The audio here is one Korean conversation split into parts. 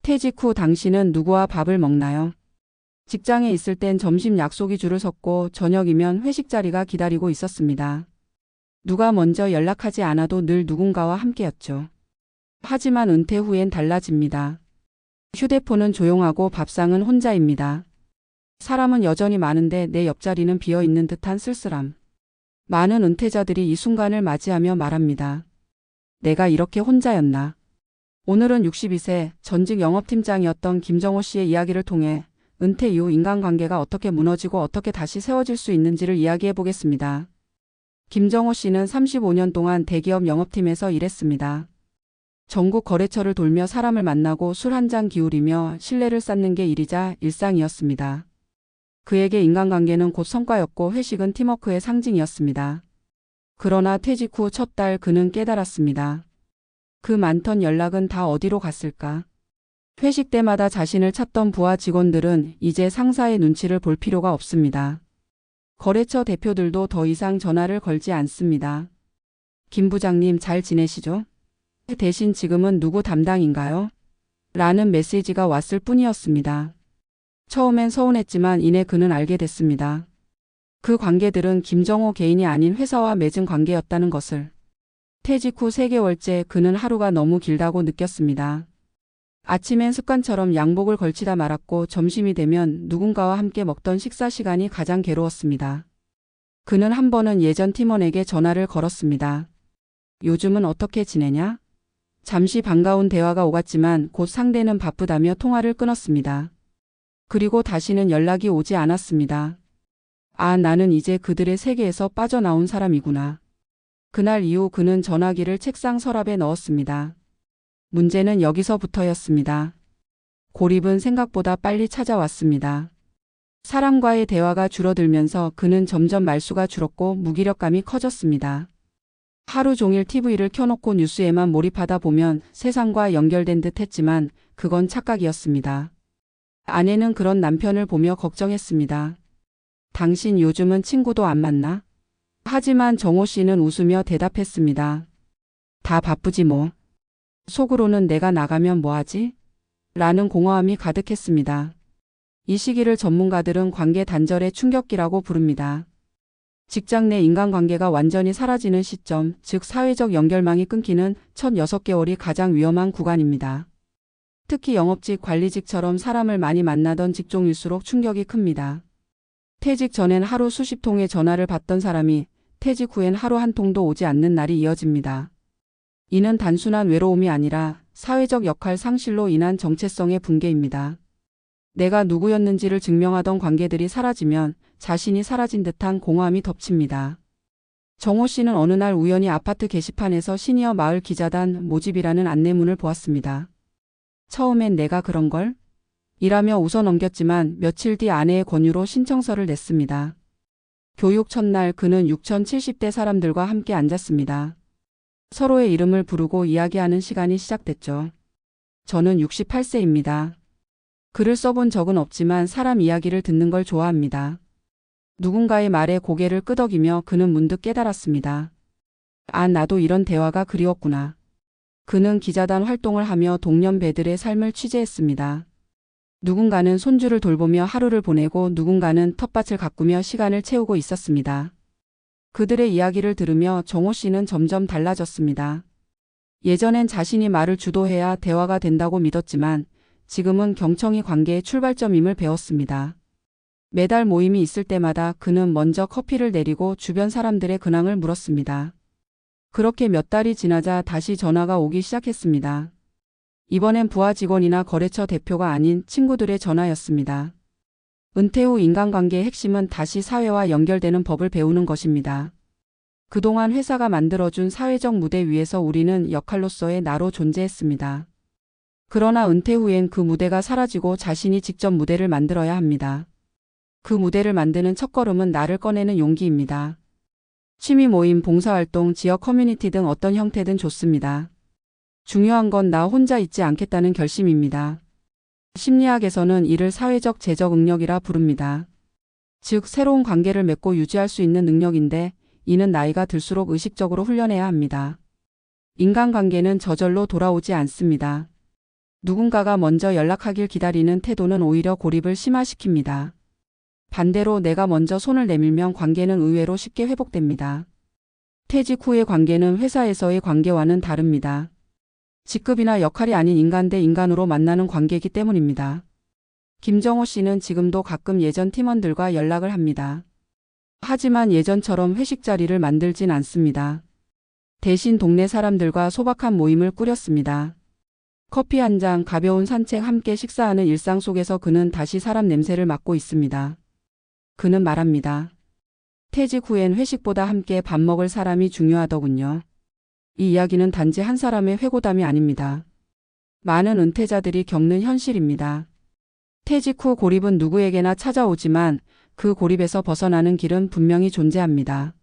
퇴직 후 당신은 누구와 밥을 먹나요? 직장에 있을 땐 점심 약속이 줄을 섰고 저녁이면 회식 자리가 기다리고 있었습니다. 누가 먼저 연락하지 않아도 늘 누군가와 함께였죠. 하지만 은퇴 후엔 달라집니다. 휴대폰은 조용하고 밥상은 혼자입니다. 사람은 여전히 많은데 내 옆자리는 비어있는 듯한 쓸쓸함. 많은 은퇴자들이 이 순간을 맞이하며 말합니다. 내가 이렇게 혼자였나? 오늘은 62세 전직 영업팀장이었던 김정호 씨의 이야기를 통해 은퇴 이후 인간관계가 어떻게 무너지고 어떻게 다시 세워질 수 있는지를 이야기해 보겠습니다. 김정호 씨는 35년 동안 대기업 영업팀에서 일했습니다. 전국 거래처를 돌며 사람을 만나고 술 한 잔 기울이며 신뢰를 쌓는 게 일이자 일상이었습니다. 그에게 인간관계는 곧 성과였고 회식은 팀워크의 상징이었습니다. 그러나 퇴직 후 첫 달 그는 깨달았습니다. 그 많던 연락은 다 어디로 갔을까? 회식 때마다 자신을 찾던 부하 직원들은 이제 상사의 눈치를 볼 필요가 없습니다. 거래처 대표들도 더 이상 전화를 걸지 않습니다. 김 부장님 잘 지내시죠? 대신 지금은 누구 담당인가요? 라는 메시지가 왔을 뿐이었습니다. 처음엔 서운했지만 이내 그는 알게 됐습니다. 그 관계들은 김정호 개인이 아닌 회사와 맺은 관계였다는 것을. 퇴직 후 3개월째 그는 하루가 너무 길다고 느꼈습니다. 아침엔 습관처럼 양복을 걸치다 말았고 점심이 되면 누군가와 함께 먹던 식사 시간이 가장 괴로웠습니다. 그는 한 번은 예전 팀원에게 전화를 걸었습니다. 요즘은 어떻게 지내냐? 잠시 반가운 대화가 오갔지만 곧 상대는 바쁘다며 통화를 끊었습니다. 그리고 다시는 연락이 오지 않았습니다. 아, 나는 이제 그들의 세계에서 빠져나온 사람이구나. 그날 이후 그는 전화기를 책상 서랍에 넣었습니다. 문제는 여기서부터였습니다. 고립은 생각보다 빨리 찾아왔습니다. 사람과의 대화가 줄어들면서 그는 점점 말수가 줄었고 무기력감이 커졌습니다. 하루 종일 TV를 켜놓고 뉴스에만 몰입하다 보면 세상과 연결된 듯 했지만 그건 착각이었습니다. 아내는 그런 남편을 보며 걱정했습니다. 당신 요즘은 친구도 안 만나? 하지만 정호 씨는 웃으며 대답했습니다. 다 바쁘지 뭐. 속으로는 내가 나가면 뭐하지? 라는 공허함이 가득했습니다. 이 시기를 전문가들은 관계 단절의 충격기라고 부릅니다. 직장 내 인간관계가 완전히 사라지는 시점, 즉 사회적 연결망이 끊기는 첫 6개월이 가장 위험한 구간입니다. 특히 영업직, 관리직처럼 사람을 많이 만나던 직종일수록 충격이 큽니다. 퇴직 전엔 하루 수십 통의 전화를 받던 사람이 퇴직 후엔 하루 한 통도 오지 않는 날이 이어집니다. 이는 단순한 외로움이 아니라 사회적 역할 상실로 인한 정체성의 붕괴입니다. 내가 누구였는지를 증명하던 관계들이 사라지면 자신이 사라진 듯한 공허함이 덮칩니다. 정호 씨는 어느 날 우연히 아파트 게시판에서 시니어 마을 기자단 모집이라는 안내문을 보았습니다. 처음엔 내가 그런 걸? 이라며 웃어 넘겼지만 며칠 뒤 아내의 권유로 신청서를 냈습니다. 교육 첫날 그는 6070대 사람들과 함께 앉았습니다. 서로의 이름을 부르고 이야기하는 시간이 시작됐죠. 저는 68세입니다. 글을 써본 적은 없지만 사람 이야기를 듣는 걸 좋아합니다. 누군가의 말에 고개를 끄덕이며 그는 문득 깨달았습니다. 아, 나도 이런 대화가 그리웠구나. 그는 기자단 활동을 하며 동년배들의 삶을 취재했습니다. 누군가는 손주를 돌보며 하루를 보내고 누군가는 텃밭을 가꾸며 시간을 채우고 있었습니다. 그들의 이야기를 들으며 정호 씨는 점점 달라졌습니다. 예전엔 자신이 말을 주도해야 대화가 된다고 믿었지만 지금은 경청이 관계의 출발점임을 배웠습니다. 매달 모임이 있을 때마다 그는 먼저 커피를 내리고 주변 사람들의 근황을 물었습니다. 그렇게 몇 달이 지나자 다시 전화가 오기 시작했습니다. 이번엔 부하 직원이나 거래처 대표가 아닌 친구들의 전화였습니다. 은퇴 후 인간관계의 핵심은 다시 사회와 연결되는 법을 배우는 것입니다. 그동안 회사가 만들어준 사회적 무대 위에서 우리는 역할로서의 나로 존재했습니다. 그러나 은퇴 후엔 그 무대가 사라지고 자신이 직접 무대를 만들어야 합니다. 그 무대를 만드는 첫걸음은 나를 꺼내는 용기입니다. 취미 모임, 봉사활동, 지역 커뮤니티 등 어떤 형태든 좋습니다. 중요한 건 나 혼자 있지 않겠다는 결심입니다. 심리학에서는 이를 사회적 재적 응력이라 부릅니다. 즉, 새로운 관계를 맺고 유지할 수 있는 능력인데 이는 나이가 들수록 의식적으로 훈련해야 합니다. 인간관계는 저절로 돌아오지 않습니다. 누군가가 먼저 연락하길 기다리는 태도는 오히려 고립을 심화시킵니다. 반대로 내가 먼저 손을 내밀면 관계는 의외로 쉽게 회복됩니다. 퇴직 후의 관계는 회사에서의 관계와는 다릅니다. 직급이나 역할이 아닌 인간 대 인간으로 만나는 관계이기 때문입니다. 김정호 씨는 지금도 가끔 예전 팀원들과 연락을 합니다. 하지만 예전처럼 회식 자리를 만들진 않습니다. 대신 동네 사람들과 소박한 모임을 꾸렸습니다. 커피 한 잔, 가벼운 산책, 함께 식사하는 일상 속에서 그는 다시 사람 냄새를 맡고 있습니다. 그는 말합니다. 퇴직 후엔 회식보다 함께 밥 먹을 사람이 중요하더군요. 이 이야기는 단지 한 사람의 회고담이 아닙니다. 많은 은퇴자들이 겪는 현실입니다. 퇴직 후 고립은 누구에게나 찾아오지만 그 고립에서 벗어나는 길은 분명히 존재합니다.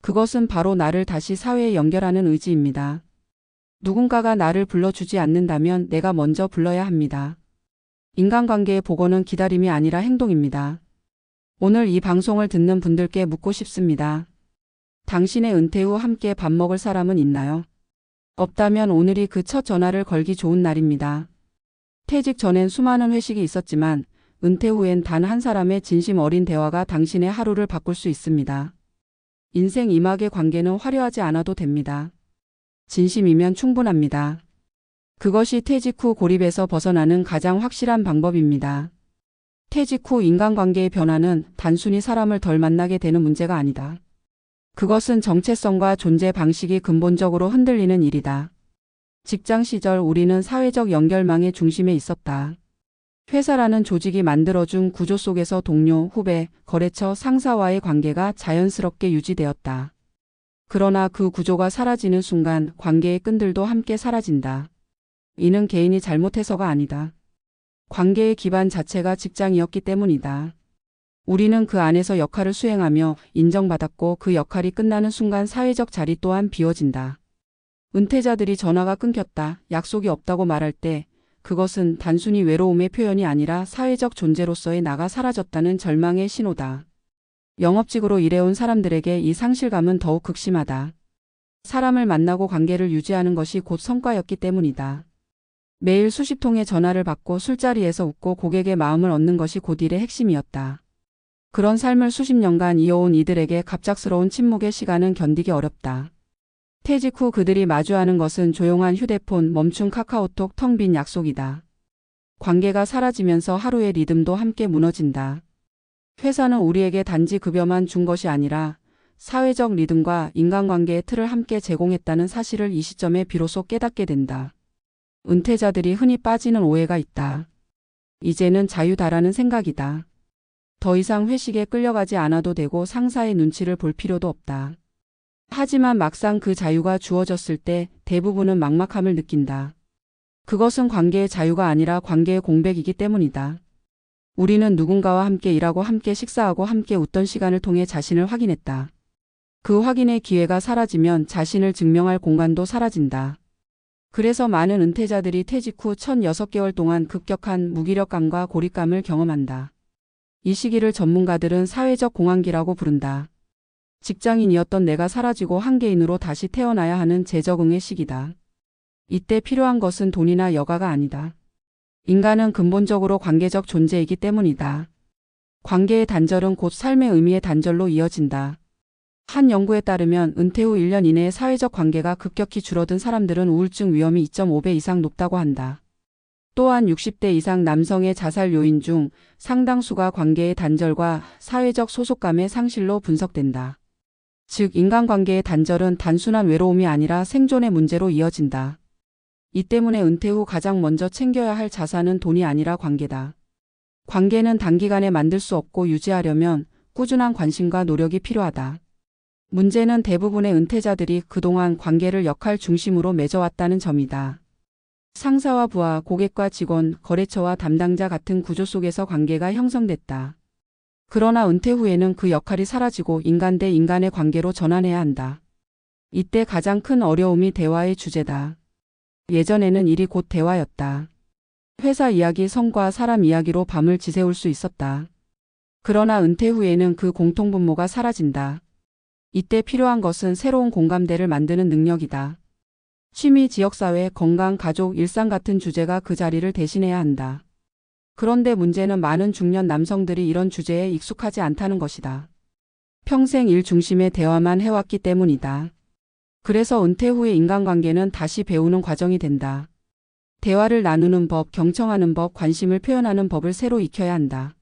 그것은 바로 나를 다시 사회에 연결하는 의지입니다. 누군가가 나를 불러주지 않는다면 내가 먼저 불러야 합니다. 인간관계의 복원은 기다림이 아니라 행동입니다. 오늘 이 방송을 듣는 분들께 묻고 싶습니다. 당신의 은퇴 후 함께 밥 먹을 사람은 있나요? 없다면 오늘이 그 첫 전화를 걸기 좋은 날입니다. 퇴직 전엔 수많은 회식이 있었지만 은퇴 후엔 단 한 사람의 진심 어린 대화가 당신의 하루를 바꿀 수 있습니다. 인생 이막의 관계는 화려하지 않아도 됩니다. 진심이면 충분합니다. 그것이 퇴직 후 고립에서 벗어나는 가장 확실한 방법입니다. 퇴직 후 인간관계의 변화는 단순히 사람을 덜 만나게 되는 문제가 아니다. 그것은 정체성과 존재 방식이 근본적으로 흔들리는 일이다. 직장 시절 우리는 사회적 연결망의 중심에 있었다. 회사라는 조직이 만들어준 구조 속에서 동료, 후배, 거래처, 상사와의 관계가 자연스럽게 유지되었다. 그러나 그 구조가 사라지는 순간 관계의 끈들도 함께 사라진다. 이는 개인이 잘못해서가 아니다. 관계의 기반 자체가 직장이었기 때문이다. 우리는 그 안에서 역할을 수행하며 인정받았고 그 역할이 끝나는 순간 사회적 자리 또한 비워진다. 은퇴자들이 전화가 끊겼다, 약속이 없다고 말할 때 그것은 단순히 외로움의 표현이 아니라 사회적 존재로서의 나가 사라졌다는 절망의 신호다. 영업직으로 일해온 사람들에게 이 상실감은 더욱 극심하다. 사람을 만나고 관계를 유지하는 것이 곧 성과였기 때문이다. 매일 수십 통의 전화를 받고 술자리에서 웃고 고객의 마음을 얻는 것이 곧 일의 핵심이었다. 그런 삶을 수십 년간 이어온 이들에게 갑작스러운 침묵의 시간은 견디기 어렵다. 퇴직 후 그들이 마주하는 것은 조용한 휴대폰, 멈춘 카카오톡, 텅 빈 약속이다. 관계가 사라지면서 하루의 리듬도 함께 무너진다. 회사는 우리에게 단지 급여만 준 것이 아니라 사회적 리듬과 인간관계의 틀을 함께 제공했다는 사실을 이 시점에 비로소 깨닫게 된다. 은퇴자들이 흔히 빠지는 오해가 있다. 이제는 자유다라는 생각이다. 더 이상 회식에 끌려가지 않아도 되고 상사의 눈치를 볼 필요도 없다. 하지만 막상 그 자유가 주어졌을 때 대부분은 막막함을 느낀다. 그것은 관계의 자유가 아니라 관계의 공백이기 때문이다. 우리는 누군가와 함께 일하고 함께 식사하고 함께 웃던 시간을 통해 자신을 확인했다. 그 확인의 기회가 사라지면 자신을 증명할 공간도 사라진다. 그래서 많은 은퇴자들이 퇴직 후 첫 6개월 동안 급격한 무기력감과 고립감을 경험한다. 이 시기를 전문가들은 사회적 공황기라고 부른다. 직장인이었던 내가 사라지고 한개인으로 다시 태어나야 하는 재적응의 시기다. 이때 필요한 것은 돈이나 여가가 아니다. 인간은 근본적으로 관계적 존재이기 때문이다. 관계의 단절은 곧 삶의 의미의 단절로 이어진다. 한 연구에 따르면 은퇴 후 1년 이내에 사회적 관계가 급격히 줄어든 사람들은 우울증 위험이 2.5배 이상 높다고 한다. 또한 60대 이상 남성의 자살 요인 중 상당수가 관계의 단절과 사회적 소속감의 상실로 분석된다. 즉 인간관계의 단절은 단순한 외로움이 아니라 생존의 문제로 이어진다. 이 때문에 은퇴 후 가장 먼저 챙겨야 할 자산은 돈이 아니라 관계다. 관계는 단기간에 만들 수 없고 유지하려면 꾸준한 관심과 노력이 필요하다. 문제는 대부분의 은퇴자들이 그동안 관계를 역할 중심으로 맺어왔다는 점이다. 상사와 부하, 고객과 직원, 거래처와 담당자 같은 구조 속에서 관계가 형성됐다. 그러나 은퇴 후에는 그 역할이 사라지고 인간 대 인간의 관계로 전환해야 한다. 이때 가장 큰 어려움이 대화의 주제다. 예전에는 일이 곧 대화였다. 회사 이야기, 성과, 사람 이야기로 밤을 지새울 수 있었다. 그러나 은퇴 후에는 그 공통분모가 사라진다. 이때 필요한 것은 새로운 공감대를 만드는 능력이다. 취미, 지역사회, 건강, 가족, 일상 같은 주제가 그 자리를 대신해야 한다. 그런데 문제는 많은 중년 남성들이 이런 주제에 익숙하지 않다는 것이다. 평생 일 중심의 대화만 해왔기 때문이다. 그래서 은퇴 후의 인간관계는 다시 배우는 과정이 된다. 대화를 나누는 법, 경청하는 법, 관심을 표현하는 법을 새로 익혀야 한다.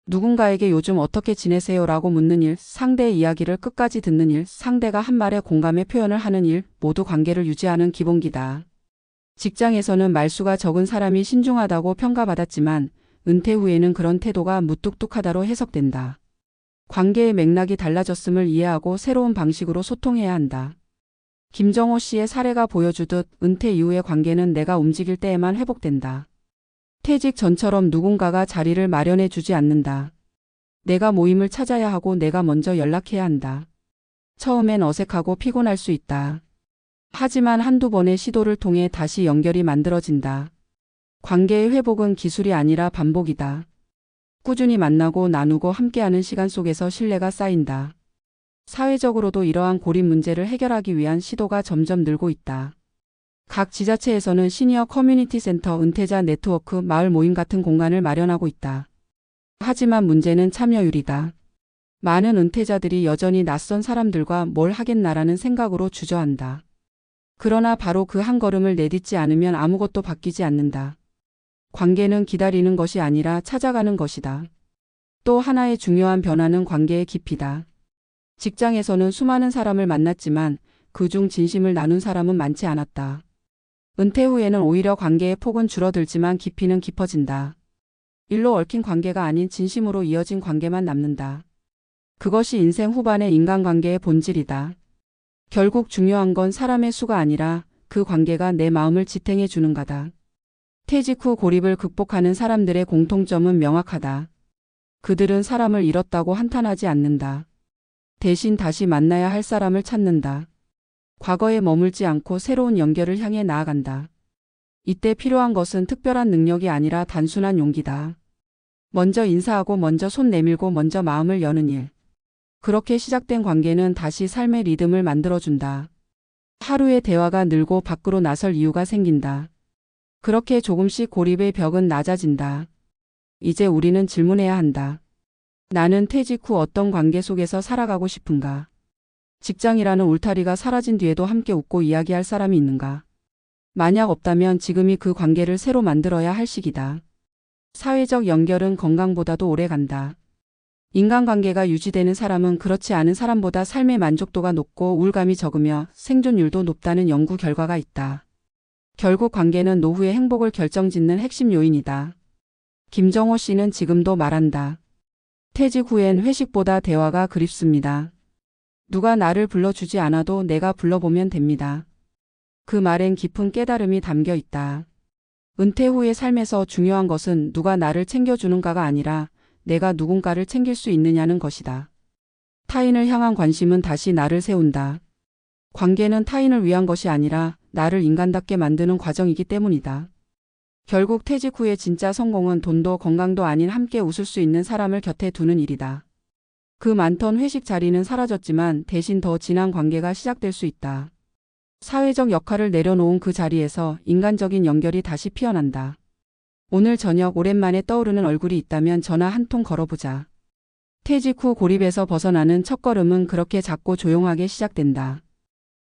누군가에게 요즘 어떻게 지내세요? 라고 묻는 일, 상대의 이야기를 끝까지 듣는 일, 상대가 한 말에 공감의 표현을 하는 일, 모두 관계를 유지하는 기본기다. 직장에서는 말수가 적은 사람이 신중하다고 평가받았지만 은퇴 후에는 그런 태도가 무뚝뚝하다로 해석된다. 관계의 맥락이 달라졌음을 이해하고 새로운 방식으로 소통해야 한다. 김정호 씨의 사례가 보여주듯 은퇴 이후의 관계는 내가 움직일 때에만 회복된다. 퇴직 전처럼 누군가가 자리를 마련해 주지 않는다. 내가 모임을 찾아야 하고 내가 먼저 연락해야 한다. 처음엔 어색하고 피곤할 수 있다. 하지만 한두 번의 시도를 통해 다시 연결이 만들어진다. 관계의 회복은 기술이 아니라 반복이다. 꾸준히 만나고 나누고 함께하는 시간 속에서 신뢰가 쌓인다. 사회적으로도 이러한 고립 문제를 해결하기 위한 시도가 점점 늘고 있다. 각 지자체에서는 시니어 커뮤니티 센터, 은퇴자 네트워크, 마을 모임 같은 공간을 마련하고 있다. 하지만 문제는 참여율이다. 많은 은퇴자들이 여전히 낯선 사람들과 뭘 하겠나라는 생각으로 주저한다. 그러나 바로 그 한 걸음을 내딛지 않으면 아무것도 바뀌지 않는다. 관계는 기다리는 것이 아니라 찾아가는 것이다. 또 하나의 중요한 변화는 관계의 깊이다. 직장에서는 수많은 사람을 만났지만 그중 진심을 나눈 사람은 많지 않았다. 은퇴 후에는 오히려 관계의 폭은 줄어들지만 깊이는 깊어진다. 일로 얽힌 관계가 아닌 진심으로 이어진 관계만 남는다. 그것이 인생 후반의 인간관계의 본질이다. 결국 중요한 건 사람의 수가 아니라 그 관계가 내 마음을 지탱해 주는가다. 퇴직 후 고립을 극복하는 사람들의 공통점은 명확하다. 그들은 사람을 잃었다고 한탄하지 않는다. 대신 다시 만나야 할 사람을 찾는다. 과거에 머물지 않고 새로운 연결을 향해 나아간다. 이때 필요한 것은 특별한 능력이 아니라 단순한 용기다. 먼저 인사하고 먼저 손 내밀고 먼저 마음을 여는 일. 그렇게 시작된 관계는 다시 삶의 리듬을 만들어준다. 하루의 대화가 늘고 밖으로 나설 이유가 생긴다. 그렇게 조금씩 고립의 벽은 낮아진다. 이제 우리는 질문해야 한다. 나는 퇴직 후 어떤 관계 속에서 살아가고 싶은가? 직장이라는 울타리가 사라진 뒤에도 함께 웃고 이야기할 사람이 있는가? 만약 없다면 지금이 그 관계를 새로 만들어야 할 시기다. 사회적 연결은 건강보다도 오래 간다. 인간관계가 유지되는 사람은 그렇지 않은 사람보다 삶의 만족도가 높고 우울감이 적으며 생존율도 높다는 연구 결과가 있다. 결국 관계는 노후의 행복을 결정짓는 핵심 요인이다. 김정호 씨는 지금도 말한다. 퇴직 후엔 회식보다 대화가 그립습니다. 누가 나를 불러주지 않아도 내가 불러보면 됩니다. 그 말엔 깊은 깨달음이 담겨 있다. 은퇴 후의 삶에서 중요한 것은 누가 나를 챙겨주는가가 아니라 내가 누군가를 챙길 수 있느냐는 것이다. 타인을 향한 관심은 다시 나를 세운다. 관계는 타인을 위한 것이 아니라 나를 인간답게 만드는 과정이기 때문이다. 결국 퇴직 후의 진짜 성공은 돈도 건강도 아닌 함께 웃을 수 있는 사람을 곁에 두는 일이다. 그 많던 회식 자리는 사라졌지만 대신 더 진한 관계가 시작될 수 있다. 사회적 역할을 내려놓은 그 자리에서 인간적인 연결이 다시 피어난다. 오늘 저녁 오랜만에 떠오르는 얼굴이 있다면 전화 한 통 걸어보자. 퇴직 후 고립에서 벗어나는 첫걸음은 그렇게 작고 조용하게 시작된다.